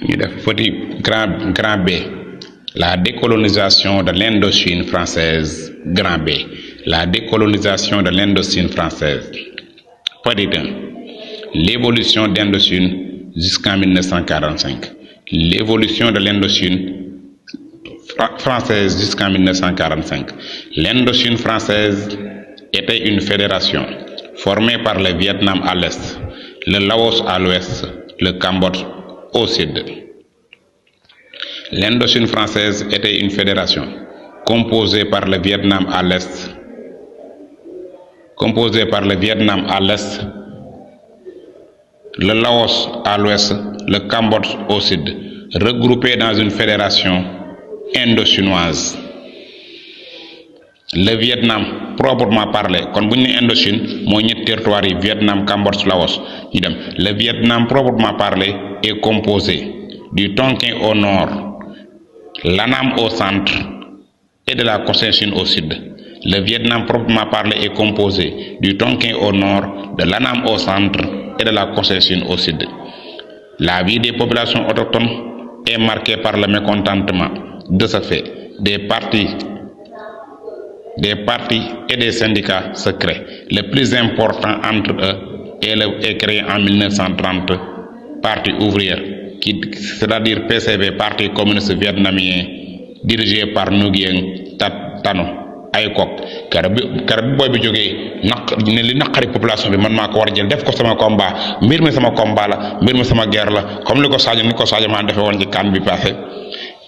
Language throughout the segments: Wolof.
ñu def petit grand B, la décolonisation de l'Indochine française, grand B, la décolonisation de l'Indochine française. Petit 1, l'évolution d'Indochine jusqu'en 1945. L'évolution de l'Indochine française jusqu'en 1945. L'Indochine française était une fédération formée par le Vietnam à l'est, le Laos à l'ouest, le Cambodge au sud. L'Indochine française était une fédération composée par le Vietnam à l'est, le Laos à l'ouest, le Cambodge au sud, regroupés dans une fédération indo-chinoise. Le Vietnam proprement parlé, kon bu ñu nee Indochine mooy ñetti territoire yi Vietnam, Cambodge, Laos ñu dem. Le Vietnam proprement parlé est composé du Tonkin au nord, l'Annam au centre et de la Cochinchine au sud. Le Vietnam proprement parlé est composé du Tonkin au nord, de l'Annam au centre et de la Cochinchine au sud. La vie des populations autochtones est marquée par le mécontentement. De ce fait, des partis et des syndicats se créent. Le plus important entre eux est créé en 1930, Parti ouvrier, c'est-à-dire PCV, Parti communiste vietnamien, dirigé par Nguyen Tano Aikok. car bi booy bi jógee ne li naqari population bi man maa ko war a jël def ko sama combat, mbir mi sama combat la, mbir mi sama guerre la, comme ni ko Sadio maa defee woon ci kan bi passé.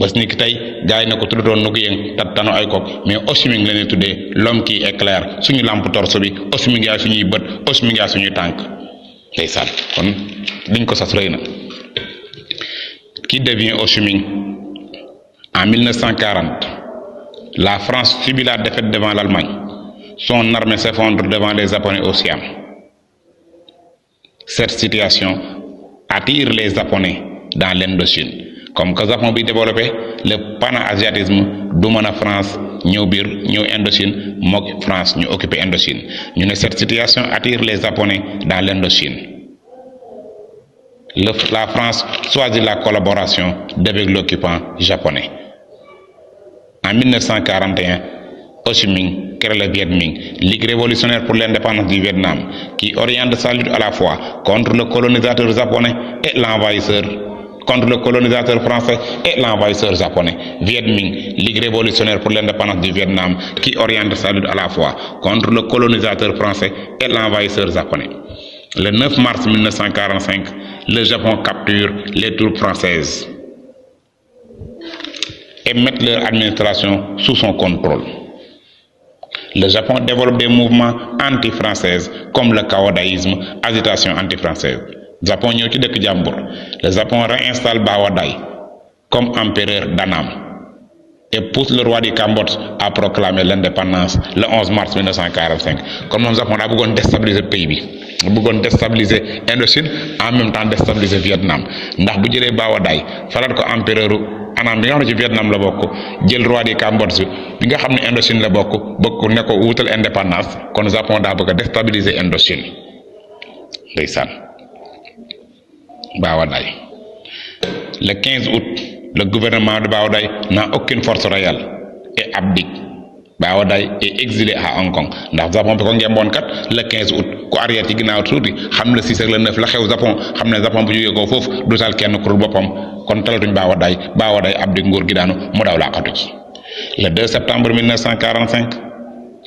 bés ni ki tey gars yi ne ko tuddoon Nguyen Tano Aikok, mais Ho Chi Minh la ñuy tuddee l'homme qui éclaire, suñu lampe torse bi Ho Chi Minh yaay suñuy bët, Ho Chi Minh yaay suñuy tànk. ndeysaan kon liñ ko sas rëy na. Qui devient Ho Chi Minh? En 1940, la France subit la défaite devant l'Allemagne. Son armée s'effondre devant les Japonais au Siam. Cette situation attire les Japonais dans l'Indochine. Comme que Japon bi développé, le pan-asiatisme du mën a France ñëw Indochine mook France ñu occupé Indochine. ñu ne cette situation attire les Japonais dans l'Indochine. La France choisit la collaboration avec l'occupant japonais. En 1941, Ho Chi Minh crée le Viet Minh, Ligue révolutionnaire pour l'indépendance du Vietnam, qui oriente sa lutte à la fois contre le colonisateur japonais et l'envahisseur, contre le colonisateur français et l'envahisseur japonais. Viet Minh, Ligue révolutionnaire pour l'indépendance du Vietnam, qui oriente sa lutte à la fois contre le colonisateur français et l'envahisseur japonais. Le 9 mars 1945, le Japon capture les troupes françaises et met leur administration sous son contrôle. Le Japon développe des mouvements anti-français comme le caodaïsme, agitation anti-française. Japon ñëw ci dëkk jàmbur. Le Japon réinstalle Bao Dai comme empereur d'Annam et pousse le roi du Cambodge à proclamer l'indépendance le 11 mars 1945. Comme moom Japon daa bëggoon déstabiliser pays bi, bëggoon déstabiliser Indochine, en même temps déstabiliser Vietnam, ndax bu jëlee Bao Dai falaat ko empereur Annam bi nga xam ne ci Vietnam la bokk, jël roi du Cambodge bi nga xam ne Indochine la bokk ne ko wutal indépendance, kon Japon daa bëgg a déstabiliser Indochine. Ndeysaan Bao Dai. Le 15 août, le gouvernement de Bao Dai n'a aucune force réelle et abdique. Bao Dai est exilé à Hong Kong ndax Japon bi ko ngemboon kat le 15 août ku arrière ci ginnaaw tuuti xam le 6 ak le 9 la xew Japon, xam ne Japon bu jógee ko foofu du tal kenn kurul boppam, kon talatuñ Bao Dai abdique, nguur gi daanu mu daw laqatu ci. Le 2 septembre 1945,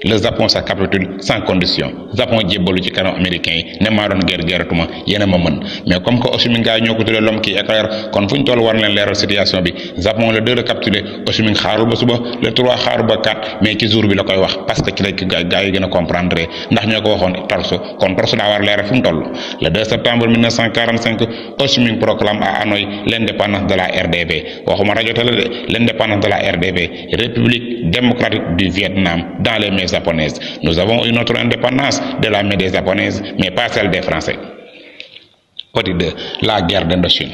le Japon sa capitule sans condition. Japon jébbalu ci kanam américain yi ne maa doon geratuma yéena ma mën, mais comme que Ho Chi Minh gaa ñoo ko tuddee l'homme qui éclaire, kon fu ñu toll war leen leeral situation bi. Japon le 2 la capturé, Ho Chi Minh xaarul ba suba, le 3 xaarul ba 4, mais ci jour bi la koy wax parce que ci la gaa yi gën a comprendre ndax ñoo ko waxoon torso, kon torso daa war leeral fu mu toll. Le 2 septembre 1945, Ho Chi Minh proclame à Hanoï l'indépendance de la RDV, waxuma rajo télé de, l'indépendance de la RDV, République démocratique du Vietnam, dans les mains japonaises. Nous avons une autre indépendance de la main des japonaises, mais pas celle des Français. Petit 2, la guerre d'Indochine.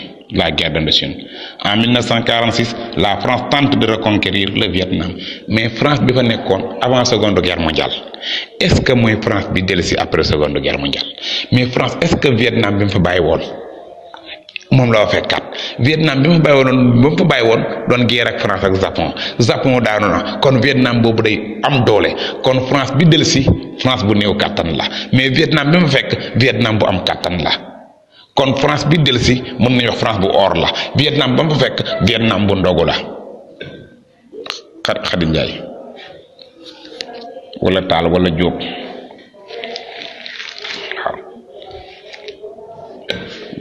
En 1946, la France tente de reconquérir le Vietnam, mais France bi fa nekkoon avant seconde guerre mondiale. Est-ce que mooy France bi dellusi après seconde guerre mondiale? Mais France est-ce que Vietnam bi mu fa bàyyi woon moom la fekkat Vietnam bi ma bàyyi woon doon guerre ak France ak Japon daanu na kon Vietnam boobu day am doole kon France bi dellusi France bu néew kàttan la mais Vietnam bi ma fekk Vietnam bu am kàttan la kon France bi dellusi mën nañu wax France bu or la Vietnam ba ma fekk Vietnam bu ndogu la Xadi Njaay wala Taal wala Jóob waaw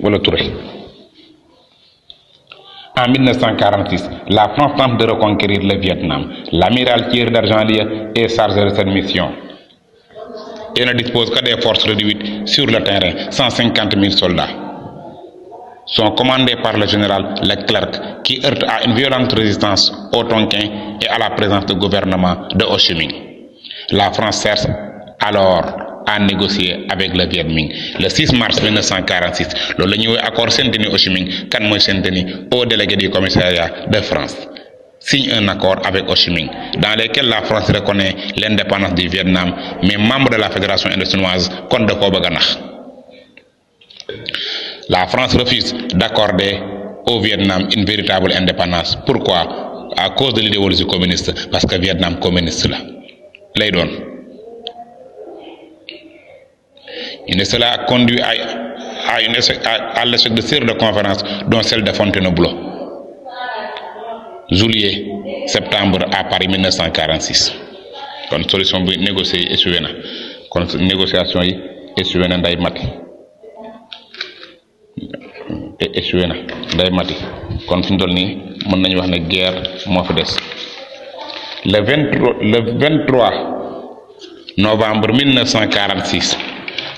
wala Touré. En 1946, la France tente de reconquérir le Vietnam. L'amiral Thierry d'Argentlier est chargé de cette mission et ne dispose que des forces réduites sur le terrain, 150 000 soldats. Sont commandés par le général Leclerc qui heurte à une violente résistance au Tonkin et à la présence du gouvernement de Ho Chi Minh. La France cherche alors à négocier avec le Viet Minh. Le 6 mars 1946, le nouveau accord Saint-Denis Ho Chi Minh, quand moi Saint-Denis, au délégué du commissariat de France, signe un accord avec Ho Chi Minh, dans lequel la France reconnaît l'indépendance du Vietnam, mais membre de la Fédération indochinoise contre de Kobaganach. La France refuse d'accorder au Vietnam une véritable indépendance. Pourquoi? À cause de l'idéologie communiste, parce que le Vietnam communiste là. Lay doon. Et cela a conduit à l'échec de séries de conférences, dont celle de Fontainebleau, juillet, septembre à Paris 1946. Kon solution bi négocier échoué na kon négociation yi échoué na nday mati échoué na nday mati kon fi ñu toll nii mën nañu wax ne guerre moo fi des. Le 23 novembre 1946.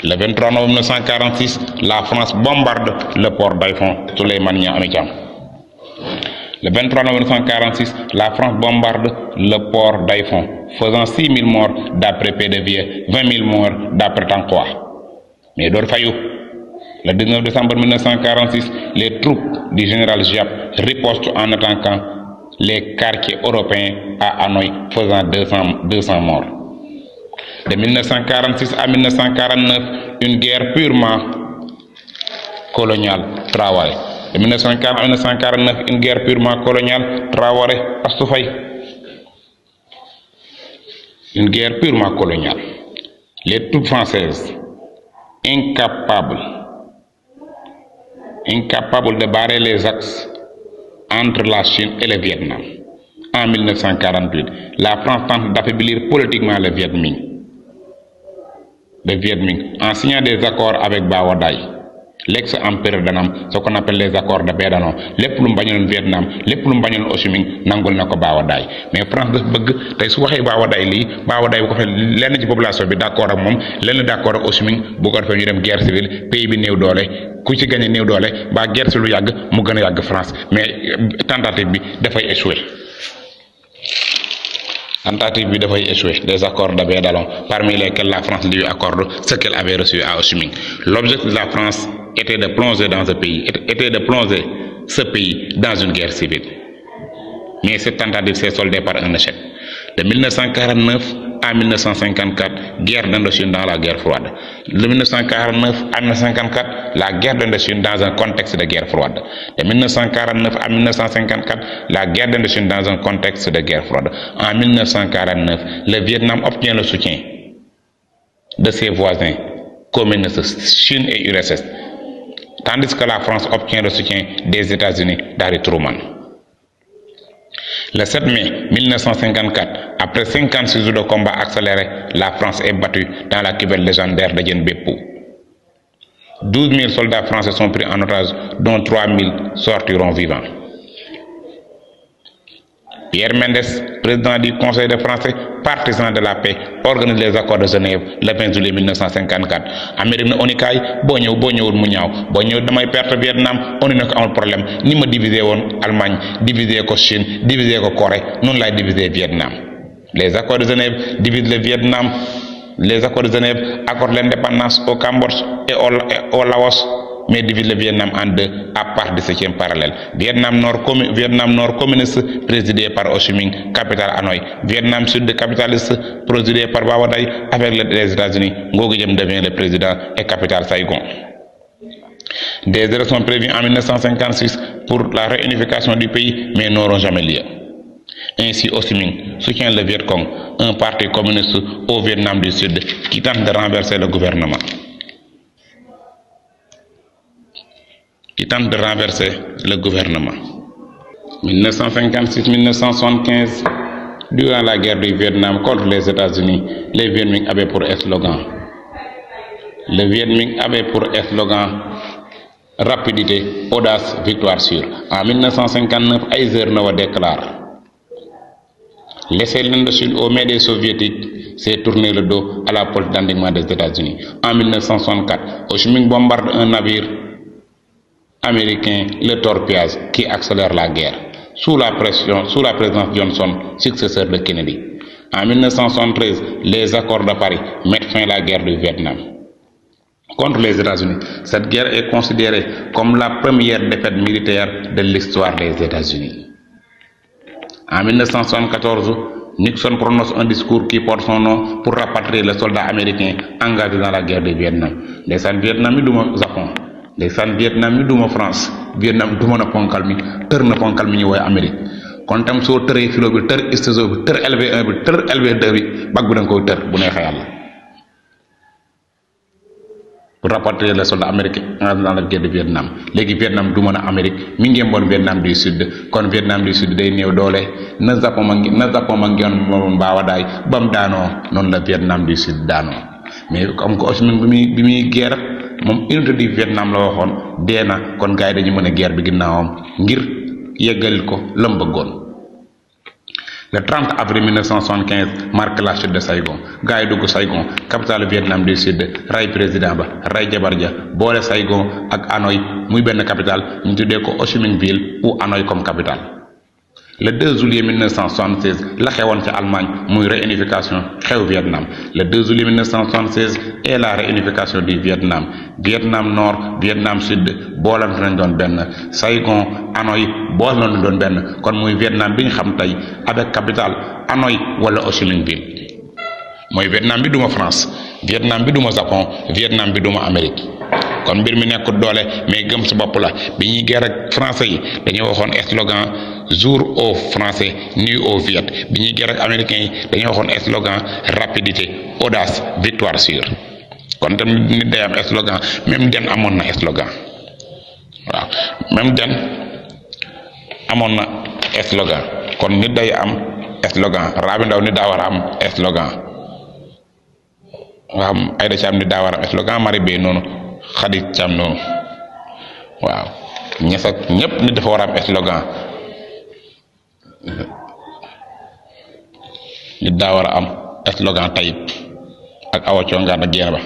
Le 23 novembre 1946, la France bombarde le port d'Haiphong. Souleymane Niang Amitiam. Le 23 novembre 1946, la France bombarde le port d'Haiphong, faisant 6 000 morts d'après Pédevier, 20 000 morts d'après Tankoa. Mais Dorfayou, le 19 décembre 1946, les troupes du général Giap ripostent en attaquant les quartiers européens à Hanoï, faisant 200 morts. De 1946 à 1949, une guerre purement coloniale, Traoré. De 1940 à 1949, une guerre purement coloniale, Traoré, Astoufay. Une guerre purement coloniale. Les troupes françaises, incapables de barrer les axes entre la Chine et le Vietnam. En 1948, la France tente d'affaiblir politiquement le Viet Minh. En signant des accords avec Bao Dai, l'ex-empereur d'Annam, ce qu'on appelle les accords de Bédanon. Lépp lu mu bañoon Vietnam, lépp lu mu bañoon Ho Chi Minh nangul na ko Bao Dai. Mais France dafa bëgg tey su waxee Bao Dai lii Bao Dai bu ko fee lenn ci population bi d'accord ak moom lenn d'accord ak Ho Chi Minh bu ko defee ñu dem guerre civile pays bi néew doole ku ci gagné néew doole ba guerre ci lu yàgg mu gën a yàgg France mais tentative bi dafay échouer. Tentative bi dafay échouer. Des accords de Bédalon, parmi lesquels la France lui accorde ce qu'elle avait reçu à Ho Chi Minh. L'objectif de la France était de plonger ce pays dans une guerre civile. Mais cette tentative s'est soldée par un échec. De 1949 à 1954, guerre d'Indochine dans la guerre froide. De 1949 à 1954, la guerre d'Indochine dans un contexte de guerre froide. De 1949 à 1954, la guerre d'Indochine dans un contexte de guerre froide. En 1949, le Vietnam obtient le soutien de ses voisins communistes, Chine et URSS, tandis que la France obtient le soutien des États-Unis d'Harry Truman. Le 7 mai 1954, après 56 jours de combat accéléré, la France est battue dans la cuvette légendaire de Dien Bien Phu. 12 000 soldats français sont pris en otage, dont 3 000 sortiront vivants. Pierre Mendès, président du Conseil des Français, partisan de la paix, organise les accords de Genève le 20 juillet 1954. Amérique na onikaay boo ñëwul mu ñaaw boo ñëw damay perte Vietnam on ne ko amul problème ni ma divisé woon Allemagne divisé ko Chine divisé ko Corée noonu laay divisé Vietnam. Les accords de Genève divisent le Vietnam. Les accords de Genève accordent l'indépendance au Cambodge et au Laos, mais divise le Vietnam en deux à part du 7e parallèle. Vietnam Nord communiste présidé par Ho Chi Minh, capitale Hanoï. Vietnam Sud capitaliste présidé par Bao Dai avec les États-Unis. Ngo Diem devient le président et capitale Saigon. Des élections prévues en 1956 pour la réunification du pays, mais n'auront jamais lieu. Ainsi, Ho Chi Minh soutient le Viet Cong, un parti communiste au Vietnam du Sud qui tente de renverser le gouvernement. 1956-1975, durant la guerre du Vietnam contre les États-Unis, les Viet Minh avaient pour slogan. Le Viet Minh avait pour slogan rapidité, audace, victoire sûre. En 1959, Eisenhower déclare: laisser l'Inde Sud aux mains des Soviétiques, c'est tourner le dos à la politique d'endiguement des États-Unis. En 1964, Ho Chi Minh bombarde un navire américain, le torpillage, qui accélère la guerre, sous la présidence Johnson, successeur de Kennedy. En 1973, les accords de Paris mettent fin à la guerre du Vietnam contre les États-Unis. Cette guerre est considérée comme la première défaite militaire de l'histoire des États-Unis. En 1974, Nixon prononce un discours qui porte son nom pour rapatrier les soldats américains engagés dans la guerre du Vietnam. Ndeysaan Vietnam yi duma Japon, ndeysaan Vietnam yi duma France, Vietnam duma na ponkal mi tër na ponkal mi ñu woy Amérique. Kon tam soo tëree filo bi tër istiso bi tër LV1 bi tër LV2 bi bag bi da nga koy tër bu neexee yàlla. Pour rapatrier les soldats américains dans la guerre du Vietnam. Léegi Vietnam du mën a Amérique mi ngi mboon Vietnam du Sud, kon Vietnam du Sud day néew doole na Japon ma ngi woon mbaawa daay ba mu daanoo noonu la Vietnam du Sud daanoo. Mais comme que Ho Chi Minh bi muy guerre moom unité du Vietnam la waxoon dee na, kon gars yi dañu mën a guerre bi ginnaawam ngir yeggal ko lam bëggoon. Le 30 avril 1975 marque la chute de Saigon. Gars yi dugg Saigon, capitale Vietnam du Sud, ray président ba ray jabar ja boole Saigon ak Hanoï muy benn capitale ñu tuddee ko Ho Chi Minh Ville ou Hanoï comme capitale. Le 2 juillet 1976 la xewoon ca Allemagne muy réunification xew Vietnam. Le 2 juillet 1976 est la réunification du Vietnam. Vietnam Nord, Vietnam Sud boolante nañ doon benn. Saigon, Hanoï boole nañ doon benn, kon muy Vietnam bi ñu xam tey avec capitale Hanoï wala Ho Chi Minh Ville. mooy Vietnam bi duma France, Vietnam bi duma Japon, Vietnam bi duma Amérique. kon mbir mi nekkul doole mais gëm sa bopp la. bi ñuy guerre ak français yi dañoo waxoon slogan jour aux Français, nuit aux Viet. bi ñuy guerre ak américains yi dañoo waxoon slogan rapidité, audace, victoire sûre. kon tam nit day am slogan, même den amoon na slogan. waaw même den amoon na slogan, kon nit day am slogan. Rabi Ndaw nit daa war a am slogan. waaw Aïda Thiam nit daa war a am slogan, Marie Bey noonu, Khady Thiam noonu. waaw ñes ak ñëpp nit dafa war a am slogan. nit daa war a am slogan Tayib ak Awa Congaan ak Jeena Ba.